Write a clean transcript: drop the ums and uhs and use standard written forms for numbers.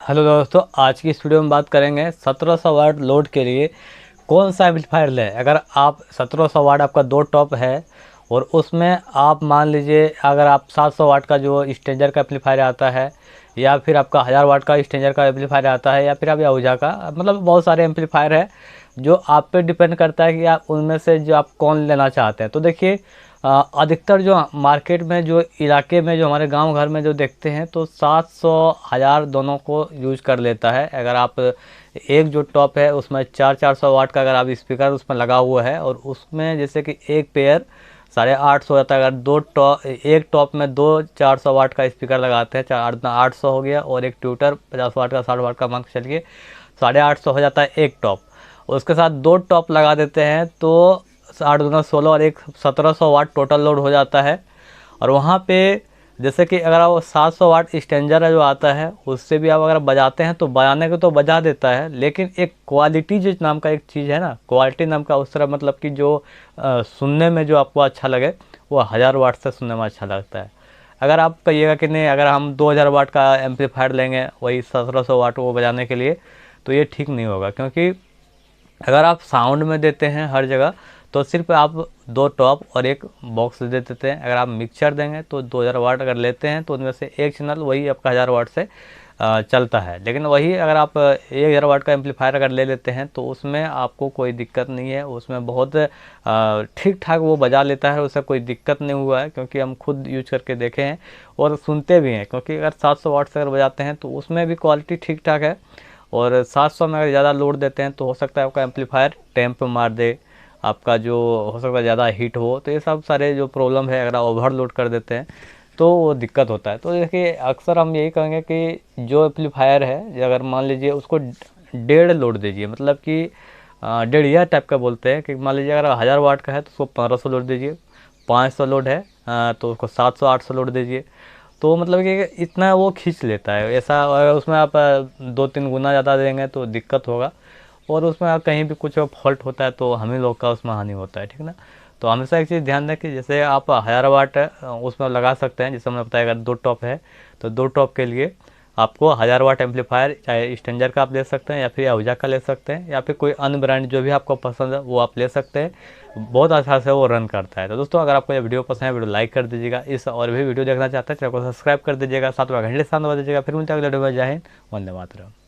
Hello दोस्तों, आज की इस वीडियो में बात करेंगे 1700 वाट लोड के लिए कौन सा एम्पलीफायर लें। अगर आप 1700 वाट आपका दो टॉप है और उसमें आप मान लीजिए अगर आप 700 वाट का जो स्टेंजर का एम्पलीफायर आता है या फिर आपका 1000 वाट का स्टेंजर का एम्पलीफायर आता है या फिर आप याहुजा का, मतलब बहुत सारे एम्पलीफायर है जो आप पे डिपेंड करता है कि आप उनमें से जो आप कौन लेना चाहते हैं। तो देखिए अधिकतर जो मार्केट में जो इलाके में जो हमारे गांव घर में जो देखते हैं तो 700 1000 दोनों को यूज कर लेता है। अगर आप एक जो टॉप है उसमें 400 वाट का अगर आप स्पीकर उसमें लगा हुआ है और उसमें जैसे कि एक पेयर 850 होता है। अगर दो टॉप एक टॉप में दो 400 वाट का स्पीकर लगाते हैं, 800 हो गया और एक ट्यूटर 50 वाट का 60 वाट का मान के चलिए 850 हो जाता है एक टॉप। उसके साथ दो टॉप लगा देते हैं तो 8 दूना 16 और एक 1700 वाट टोटल लोड हो जाता है। और वहाँ पे जैसे कि अगर आप 700 वाट स्टेंजर जो आता है उससे भी आप अगर बजाते हैं तो बजाने को तो बजा देता है, लेकिन एक क्वालिटी जो नाम का एक चीज़ है ना, क्वालिटी नाम का उस तरह मतलब कि जो सुनने में जो आपको अच्छा लगे वो 1000 वाट से सुनने में अच्छा लगता है। अगर आप कहिएगा कि नहीं अगर हम 2000 वाट का एम्पलीफायर लेंगे वही 1700 वाट को बजाने के लिए, तो ये ठीक नहीं होगा। क्योंकि अगर आप साउंड में देते हैं हर जगह तो सिर्फ आप दो टॉप और एक बॉक्स दे देते हैं। अगर आप मिक्सर देंगे तो 2000 वाट अगर लेते हैं तो उनमें से एक चैनल वही आपका 1000 वाट से चलता है। लेकिन वही अगर आप 1000 वाट का एम्पलीफायर अगर ले लेते हैं तो उसमें आपको कोई दिक्कत नहीं है, उसमें बहुत ठीक ठाक वो बजा लेता है, उससे कोई दिक्कत नहीं हुआ है क्योंकि हम खुद यूज करके देखे हैं और सुनते भी हैं। क्योंकि अगर 700 वाट से अगर बजाते हैं तो उसमें भी क्वालिटी ठीक ठाक है और 700 में अगर ज़्यादा लोड देते हैं तो हो सकता है आपका एम्पलीफायर टेम्प मार दे, आपका जो हो सकता है ज़्यादा हीट हो। तो ये सब सारे जो प्रॉब्लम है अगर आप ओवरलोड कर देते हैं तो वो दिक्कत होता है। तो देखिए अक्सर हम यही कहेंगे कि जो एम्पलीफायर है अगर मान लीजिए उसको डेढ़ लोड दीजिए, मतलब कि डेढ़िया टाइप का बोलते हैं कि मान लीजिए अगर 1000 वाट का है तो उसको 1500 लोड दीजिए, 500 लोड है तो उसको 700 800 लोड दीजिए। तो मतलब कि इतना वो खींच लेता है। ऐसा अगर उसमें आप 2-3 गुना ज़्यादा देंगे तो दिक्कत होगा और उसमें कहीं भी कुछ फॉल्ट होता है तो हम ही लोग का उसमें हानि होता है, ठीक ना। तो हमेशा एक चीज़ ध्यान दें कि जैसे आप 1000 वाट उसमें लगा सकते हैं, जैसे हमने बताया अगर दो टॉप है तो दो टॉप के लिए आपको 1000 वाट एम्पलीफायर चाहे स्टेंजर का आप ले सकते हैं या फिर याहुजा का ले सकते हैं या फिर कोई अन्य ब्रांड जो भी आपको पसंद है वो आप ले सकते हैं। बहुत अच्छा से वो रन करता है। तो दोस्तों अगर आपको ये वीडियो पसंद है वीडियो लाइक कर दीजिएगा, इस और भी वीडियो देखना चाहते हैं चैनल को सब्सक्राइब कर दीजिएगा, साथ में घंटे साथ बजा दीजिएगा। फिर मिलते हैं अगले वीडियो में। जय हिंद, वंदे मातरम।